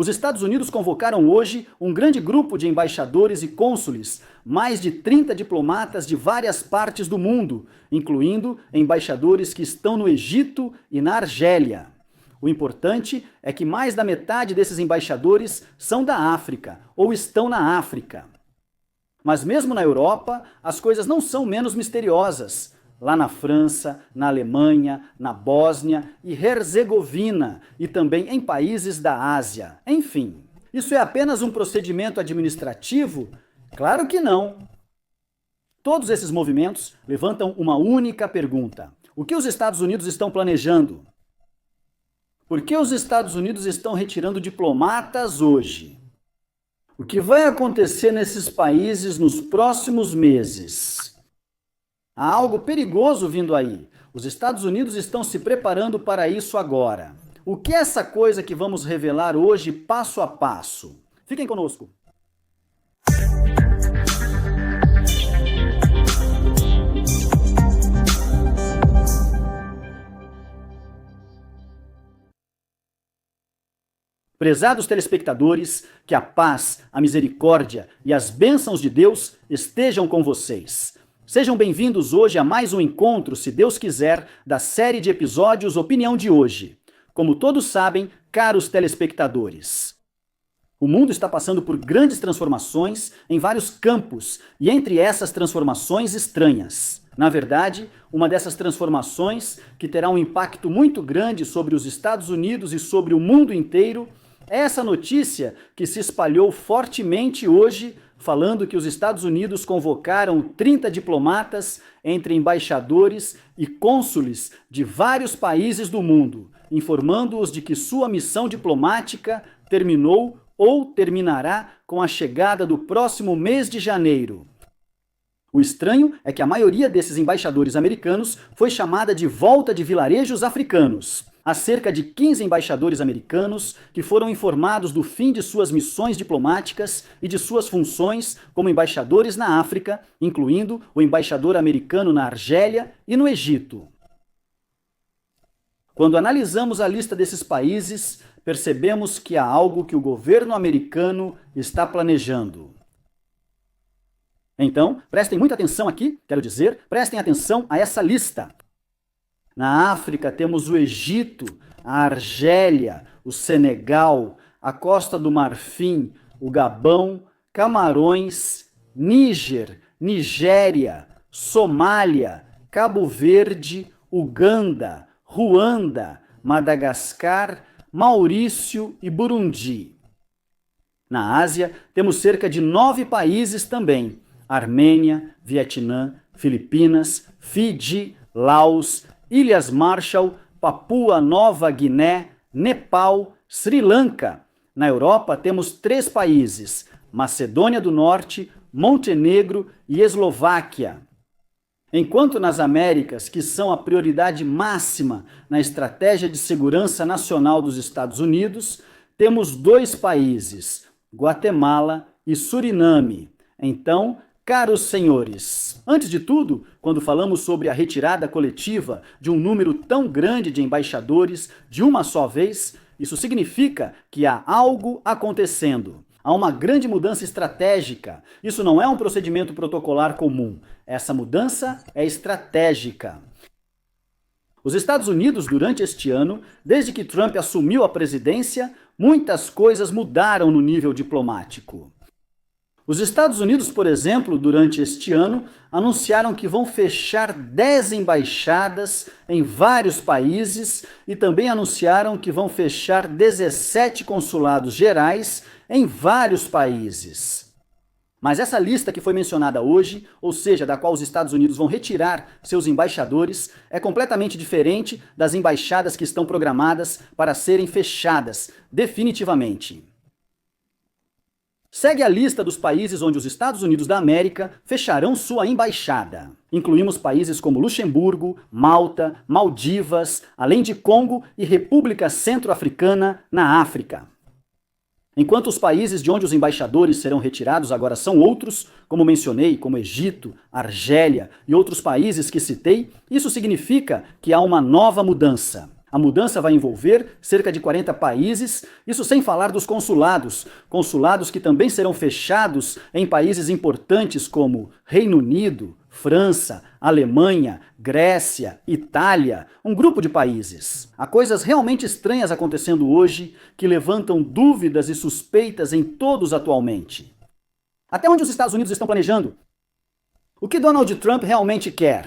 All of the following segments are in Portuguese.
Os Estados Unidos convocaram hoje um grande grupo de embaixadores e cônsules, mais de 30 diplomatas de várias partes do mundo, incluindo embaixadores que estão no Egito e na Argélia. O importante é que mais da metade desses embaixadores são da África, ou estão na África. Mas mesmo na Europa, as coisas não são menos misteriosas. Lá na França, na Alemanha, na Bósnia e Herzegovina, e também em países da Ásia. Enfim, isso é apenas um procedimento administrativo? Claro que não. Todos esses movimentos levantam uma única pergunta: o que os Estados Unidos estão planejando? Por que os Estados Unidos estão retirando diplomatas hoje? O que vai acontecer nesses países nos próximos meses? Há algo perigoso vindo aí. Os Estados Unidos estão se preparando para isso agora. O que é essa coisa que vamos revelar hoje passo a passo? Fiquem conosco. Prezados telespectadores, que a paz, a misericórdia e as bênçãos de Deus estejam com vocês. Sejam bem-vindos hoje a mais um encontro, se Deus quiser, da série de episódios Opinião de Hoje. Como todos sabem, caros telespectadores, o mundo está passando por grandes transformações em vários campos, e entre essas transformações estranhas. Na verdade, uma dessas transformações, que terá um impacto muito grande sobre os Estados Unidos e sobre o mundo inteiro, é essa notícia que se espalhou fortemente hoje, falando que os Estados Unidos convocaram 30 diplomatas, entre embaixadores e cônsules de vários países do mundo, informando-os de que sua missão diplomática terminou ou terminará com a chegada do próximo mês de janeiro. O estranho é que a maioria desses embaixadores americanos foi chamada de volta de vilarejos africanos. Há cerca de 15 embaixadores americanos que foram informados do fim de suas missões diplomáticas e de suas funções como embaixadores na África, incluindo o embaixador americano na Argélia e no Egito. Quando analisamos a lista desses países, percebemos que há algo que o governo americano está planejando. Então, prestem muita atenção aqui, prestem atenção a essa lista. Na África temos o Egito, a Argélia, o Senegal, a Costa do Marfim, o Gabão, Camarões, Níger, Nigéria, Somália, Cabo Verde, Uganda, Ruanda, Madagascar, Maurício e Burundi. Na Ásia temos cerca de 9 países também: Armênia, Vietnã, Filipinas, Fiji, Laos, Ilhas Marshall, Papua Nova Guiné, Nepal, Sri Lanka. Na Europa temos 3 países: Macedônia do Norte, Montenegro e Eslováquia. Enquanto nas Américas, que são a prioridade máxima na estratégia de segurança nacional dos Estados Unidos, temos 2 países, Guatemala e Suriname. Então, caros senhores, antes de tudo, quando falamos sobre a retirada coletiva de um número tão grande de embaixadores de uma só vez, isso significa que há algo acontecendo. Há uma grande mudança estratégica. Isso não é um procedimento protocolar comum. Essa mudança é estratégica. Os Estados Unidos, durante este ano, desde que Trump assumiu a presidência, muitas coisas mudaram no nível diplomático. Os Estados Unidos, por exemplo, durante este ano, anunciaram que vão fechar 10 embaixadas em vários países e também anunciaram que vão fechar 17 consulados gerais em vários países. Mas essa lista que foi mencionada hoje, ou seja, da qual os Estados Unidos vão retirar seus embaixadores, é completamente diferente das embaixadas que estão programadas para serem fechadas definitivamente. Segue a lista dos países onde os Estados Unidos da América fecharão sua embaixada. Incluímos países como Luxemburgo, Malta, Maldivas, além de Congo e República Centro-Africana na África. Enquanto os países de onde os embaixadores serão retirados agora são outros, como mencionei, como Egito, Argélia e outros países que citei, isso significa que há uma nova mudança. A mudança vai envolver cerca de 40 países, isso sem falar dos consulados, consulados que também serão fechados em países importantes como Reino Unido, França, Alemanha, Grécia, Itália, um grupo de países. Há coisas realmente estranhas acontecendo hoje que levantam dúvidas e suspeitas em todos atualmente. Até onde os Estados Unidos estão planejando? O que Donald Trump realmente quer?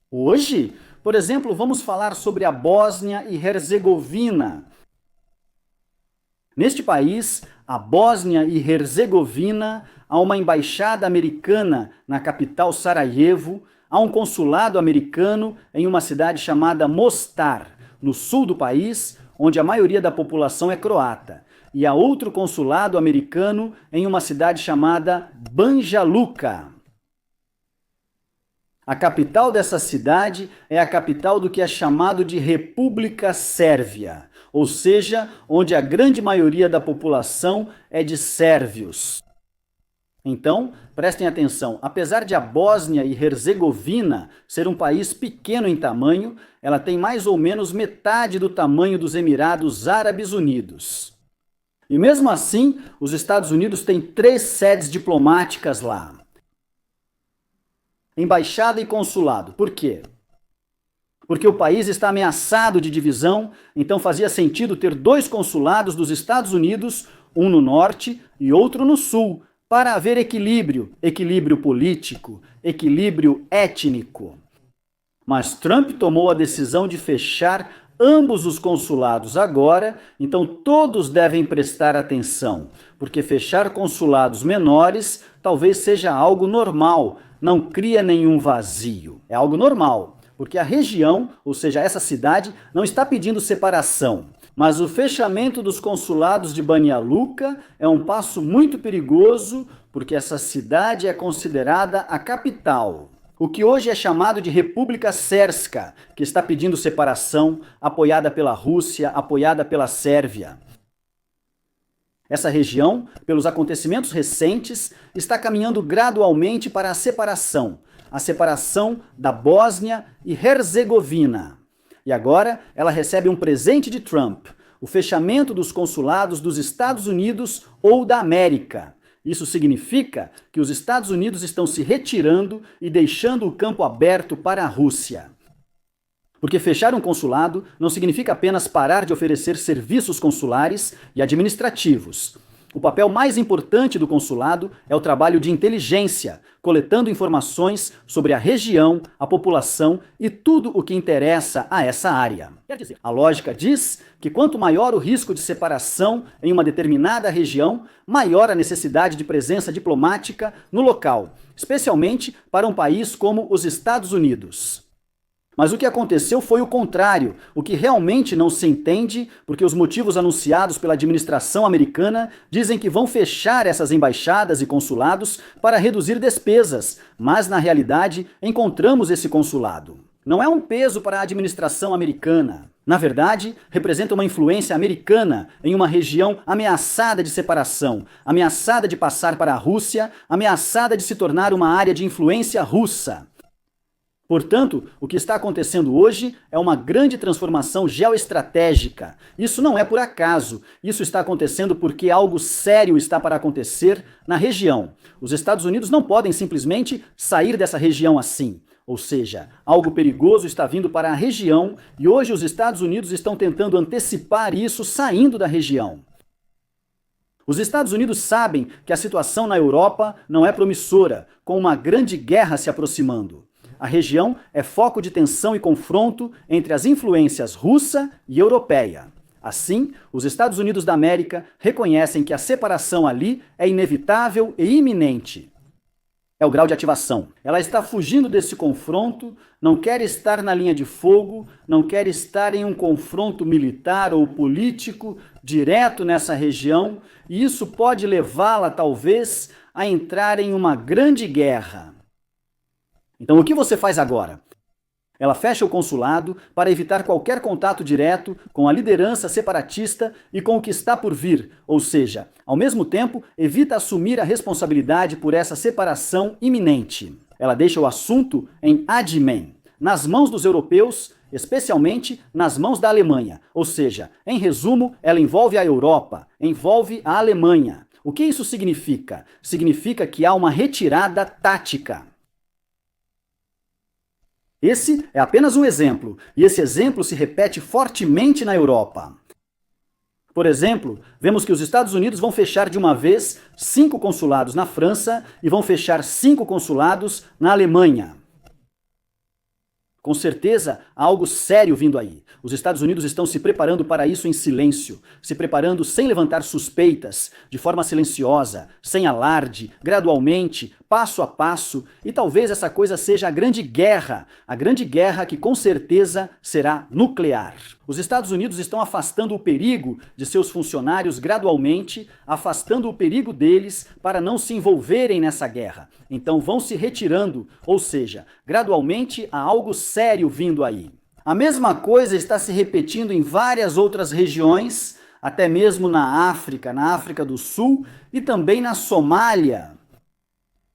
Hoje, por exemplo, vamos falar sobre a Bósnia e Herzegovina. Neste país, a Bósnia e Herzegovina, há uma embaixada americana na capital Sarajevo, há um consulado americano em uma cidade chamada Mostar, no sul do país, onde a maioria da população é croata, e há outro consulado americano em uma cidade chamada Banja Luka. A capital dessa cidade é a capital do que é chamado de República Sérvia, ou seja, onde a grande maioria da população é de sérvios. Então, prestem atenção, apesar de a Bósnia e Herzegovina ser um país pequeno em tamanho, ela tem mais ou menos metade do tamanho dos Emirados Árabes Unidos. E mesmo assim, os Estados Unidos têm 3 sedes diplomáticas lá. Embaixada e consulado. Por quê? Porque o país está ameaçado de divisão, então fazia sentido ter 2 consulados dos Estados Unidos, um no norte e outro no sul, para haver equilíbrio político, equilíbrio étnico. Mas Trump tomou a decisão de fechar ambos os consulados agora, então todos devem prestar atenção, porque fechar consulados menores talvez seja algo normal, não cria nenhum vazio. É algo normal, porque a região, ou seja, essa cidade, não está pedindo separação. Mas o fechamento dos consulados de Banja Luka é um passo muito perigoso, porque essa cidade é considerada a capital. O que hoje é chamado de República Srpska, que está pedindo separação, apoiada pela Rússia, apoiada pela Sérvia. Essa região, pelos acontecimentos recentes, está caminhando gradualmente para a separação da Bósnia e Herzegovina. E agora ela recebe um presente de Trump, o fechamento dos consulados dos Estados Unidos ou da América. Isso significa que os Estados Unidos estão se retirando e deixando o campo aberto para a Rússia. Porque fechar um consulado não significa apenas parar de oferecer serviços consulares e administrativos. O papel mais importante do consulado é o trabalho de inteligência, coletando informações sobre a região, a população e tudo o que interessa a essa área. Quer dizer, a lógica diz que quanto maior o risco de separação em uma determinada região, maior a necessidade de presença diplomática no local, especialmente para um país como os Estados Unidos. Mas o que aconteceu foi o contrário, o que realmente não se entende, porque os motivos anunciados pela administração americana dizem que vão fechar essas embaixadas e consulados para reduzir despesas, mas na realidade encontramos esse consulado. Não é um peso para a administração americana. Na verdade, representa uma influência americana em uma região ameaçada de separação, ameaçada de passar para a Rússia, ameaçada de se tornar uma área de influência russa. Portanto, o que está acontecendo hoje é uma grande transformação geoestratégica. Isso não é por acaso. Isso está acontecendo porque algo sério está para acontecer na região. Os Estados Unidos não podem simplesmente sair dessa região assim. Ou seja, algo perigoso está vindo para a região e hoje os Estados Unidos estão tentando antecipar isso saindo da região. Os Estados Unidos sabem que a situação na Europa não é promissora, com uma grande guerra se aproximando. A região é foco de tensão e confronto entre as influências russa e europeia. Assim, os Estados Unidos da América reconhecem que a separação ali é inevitável e iminente. É o grau de ativação. Ela está fugindo desse confronto, não quer estar na linha de fogo, não quer estar em um confronto militar ou político direto nessa região, e isso pode levá-la, talvez, a entrar em uma grande guerra. Então, o que você faz agora? Ela fecha o consulado para evitar qualquer contato direto com a liderança separatista e com o que está por vir, ou seja, ao mesmo tempo, evita assumir a responsabilidade por essa separação iminente. Ela deixa o assunto em ad mem, nas mãos dos europeus, especialmente nas mãos da Alemanha. Ou seja, em resumo, ela envolve a Europa, envolve a Alemanha. O que isso significa? Significa que há uma retirada tática. Esse é apenas um exemplo, e esse exemplo se repete fortemente na Europa. Por exemplo, vemos que os Estados Unidos vão fechar de uma vez 5 consulados na França e vão fechar 5 consulados na Alemanha. Com certeza, há algo sério vindo aí. Os Estados Unidos estão se preparando para isso em silêncio, se preparando sem levantar suspeitas, de forma silenciosa, sem alarde, gradualmente, passo a passo, e talvez essa coisa seja a grande guerra que com certeza será nuclear. Os Estados Unidos estão afastando o perigo de seus funcionários gradualmente, afastando o perigo deles para não se envolverem nessa guerra. Então vão se retirando, ou seja, gradualmente há algo sério vindo aí. A mesma coisa está se repetindo em várias outras regiões, até mesmo na África do Sul e também na Somália.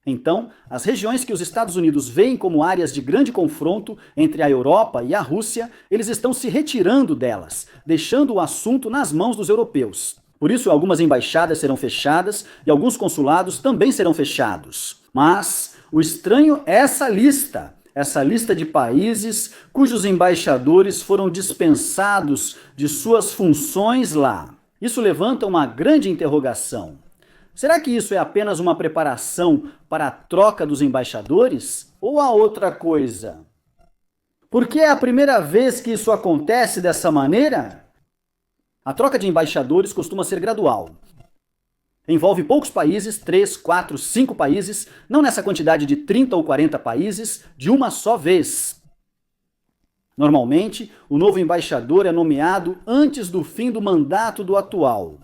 Então, as regiões que os Estados Unidos veem como áreas de grande confronto entre a Europa e a Rússia, eles estão se retirando delas, deixando o assunto nas mãos dos europeus. Por isso, algumas embaixadas serão fechadas e alguns consulados também serão fechados. Mas o estranho é essa lista de países cujos embaixadores foram dispensados de suas funções lá. Isso levanta uma grande interrogação. Será que isso é apenas uma preparação para a troca dos embaixadores? Ou há outra coisa? Porque é a primeira vez que isso acontece dessa maneira? A troca de embaixadores costuma ser gradual. Envolve poucos países, 3, 4, 5 países, não nessa quantidade de 30 ou 40 países, de uma só vez. Normalmente, o novo embaixador é nomeado antes do fim do mandato do atual.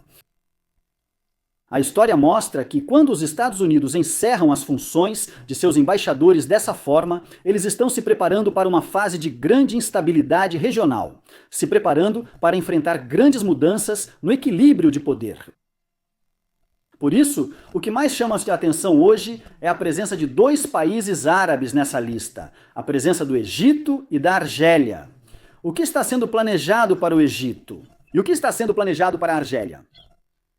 A história mostra que quando os Estados Unidos encerram as funções de seus embaixadores dessa forma, eles estão se preparando para uma fase de grande instabilidade regional, se preparando para enfrentar grandes mudanças no equilíbrio de poder. Por isso, o que mais chama a atenção hoje é a presença de 2 países árabes nessa lista, a presença do Egito e da Argélia. O que está sendo planejado para o Egito? E o que está sendo planejado para a Argélia?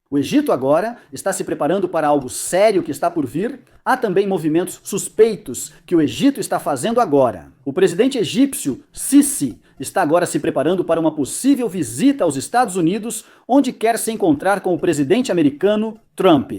O Egito agora está se preparando para algo sério que está por vir. Há também movimentos suspeitos que o Egito está fazendo agora. O presidente egípcio, Sisi, está agora se preparando para uma possível visita aos Estados Unidos, onde quer se encontrar com o presidente americano, Trump.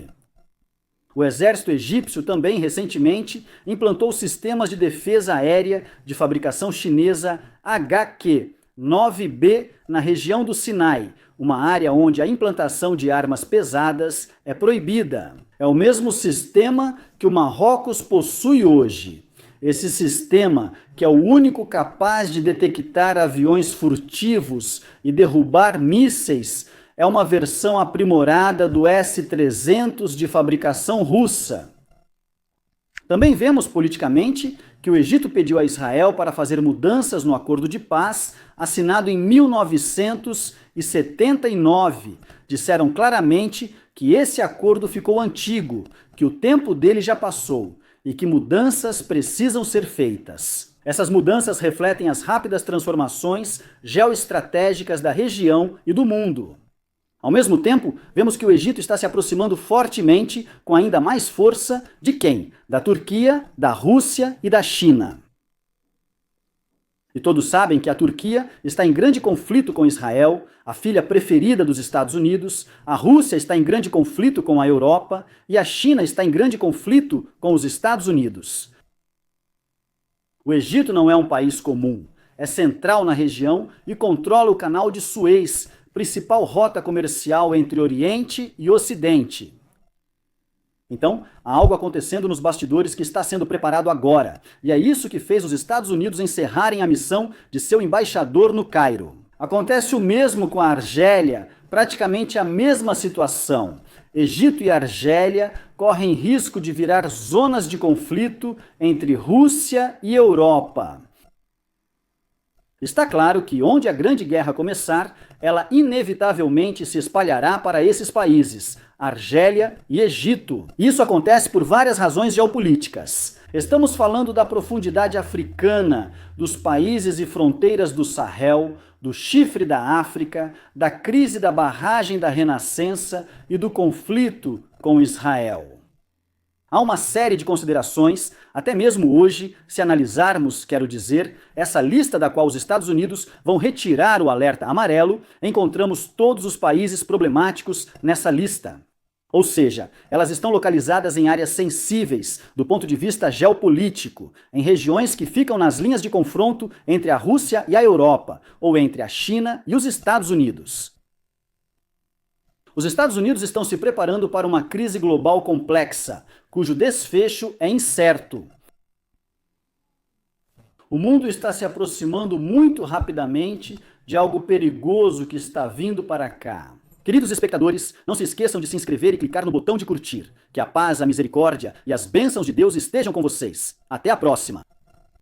O exército egípcio também, recentemente, implantou sistemas de defesa aérea de fabricação chinesa HQ-9B na região do Sinai, uma área onde a implantação de armas pesadas é proibida. É o mesmo sistema que o Marrocos possui hoje. Esse sistema, que é o único capaz de detectar aviões furtivos e derrubar mísseis, é uma versão aprimorada do S-300 de fabricação russa. Também vemos politicamente que o Egito pediu a Israel para fazer mudanças no acordo de paz assinado em 1979. Disseram claramente que esse acordo ficou antigo, que o tempo dele já passou e que mudanças precisam ser feitas. Essas mudanças refletem as rápidas transformações geoestratégicas da região e do mundo. Ao mesmo tempo, vemos que o Egito está se aproximando fortemente, com ainda mais força, de quem? Da Turquia, da Rússia e da China. E todos sabem que a Turquia está em grande conflito com Israel, a filha preferida dos Estados Unidos, a Rússia está em grande conflito com a Europa e a China está em grande conflito com os Estados Unidos. O Egito não é um país comum, é central na região e controla o canal de Suez, principal rota comercial entre Oriente e Ocidente. Então, há algo acontecendo nos bastidores que está sendo preparado agora, e é isso que fez os Estados Unidos encerrarem a missão de seu embaixador no Cairo. Acontece o mesmo com a Argélia, praticamente a mesma situação. Egito e Argélia correm risco de virar zonas de conflito entre Rússia e Europa. Está claro que onde a Grande Guerra começar, ela inevitavelmente se espalhará para esses países, Argélia e Egito. Isso acontece por várias razões geopolíticas. Estamos falando da profundidade africana, dos países e fronteiras do Sahel, do chifre da África, da crise da barragem da Renascença e do conflito com Israel. Há uma série de considerações, até mesmo hoje, se analisarmos, quero dizer, essa lista da qual os Estados Unidos vão retirar o alerta amarelo, encontramos todos os países problemáticos nessa lista. Ou seja, elas estão localizadas em áreas sensíveis do ponto de vista geopolítico, em regiões que ficam nas linhas de confronto entre a Rússia e a Europa, ou entre a China e os Estados Unidos. Os Estados Unidos estão se preparando para uma crise global complexa, cujo desfecho é incerto. O mundo está se aproximando muito rapidamente de algo perigoso que está vindo para cá. Queridos espectadores, não se esqueçam de se inscrever e clicar no botão de curtir. Que a paz, a misericórdia e as bênçãos de Deus estejam com vocês. Até a próxima!